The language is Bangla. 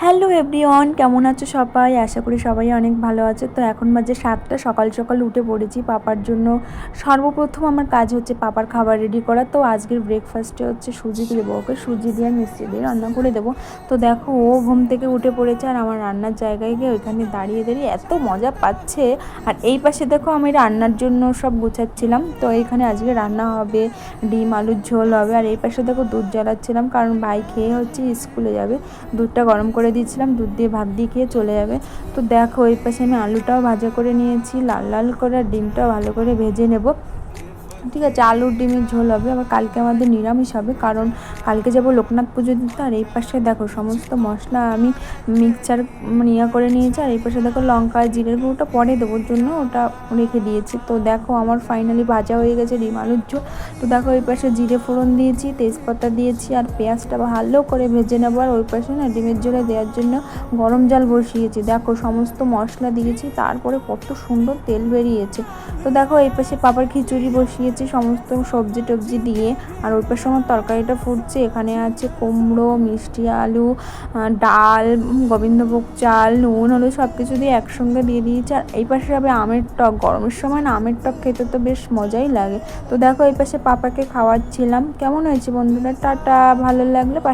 হ্যালো এভরিওয়ান, কেমন আছো সবাই? আশা করি সবাই অনেক ভালো আছে। তো এখন বাজে 7টা, সকাল সকাল উঠে পড়েছি পাপার জন্য। সর্বপ্রথম আমার কাজ হচ্ছে পাপার খাবার রেডি করা। তো আজকের ব্রেকফাস্টে হচ্ছে সুজি দেবো, ওকে সুজি দিয়ে আর মিষ্টি দিয়ে রান্না করে দেবো। তো দেখো ও ঘুম থেকে উঠে পড়েছে আর আমার রান্নার জায়গায় গিয়ে ওইখানে দাঁড়িয়ে দাঁড়িয়ে এত মজা পাচ্ছে। আর এই পাশে দেখো আমি রান্নার জন্য সব গুছাচ্ছিলাম। তো এইখানে আজকে রান্না হবে, ডিম আলুর ঝোল হবে। আর এই পাশে দেখো দুধ জ্বালাচ্ছিলাম, কারণ ভাই খেয়ে হচ্ছে স্কুলে যাবে। দুধটা গরম করে দিয়েছিলাম, দুধ দিয়ে ভাত দিয়ে খেয়ে চলে যাবে। তো দেখো ওই পাশে আমি আলুটাও ভাজা করে নিয়েছি, লাল লাল করে। আর ডিমটাও ভালো করে ভেজে নেব। ঠিক আছে, আলুর ডিমের ঝোল হবে। আবার কালকে আমাদের নিরামিষ হবে, কারণ কালকে যাব লোকনাথ পুজো দিতে। আর এই পাশে দেখো সমস্ত মশলা আমি মিক্সচার ইয়ে করে নিয়েছি। আর এই পাশে দেখো লঙ্কা জিরের গুঁড়োটা পরে দেবোর জন্য ওটা রেখে দিয়েছি। তো দেখো আমার ফাইনালি ভাজা হয়ে গেছে ডিম আলুর ঝোল। তো দেখো ওই পাশে জিরে ফোড়ন দিয়েছি, তেজপাতা দিয়েছি, আর পেঁয়াজটা ভালো করে ভেজে নেবো। আর ওই পাশে না ডিমের ঝোলে দেওয়ার জন্য গরম জল বসিয়েছি। দেখো সমস্ত মশলা দিয়েছি, তারপরে কত সুন্দর তেল বেরিয়েছে। তো দেখো এই পাশে পাপার খিচুড়ি বসিয়েছি সমস্ত সবজি টবজি দিয়ে। আর ওই পাশে আমার তরকারিটা ফুটছে। এখানে আছে কুমড়ো, মিষ্টি আলু, ডাল, গোবিন্দভোগ চাল, নুন হলুদ সব কিছু দিয়ে একসঙ্গে দিয়ে দিয়েছি। আর এই পাশে হবে আমের টক। গরমের সময় না আমের টক খেতে তো বেশ মজাই লাগে। তো দেখো এই পাশে পাপাকে খাওয়াচ্ছিলাম। কেমন হয়েছে বন্ধুরা? টাটা। ভালো লাগলে পাশে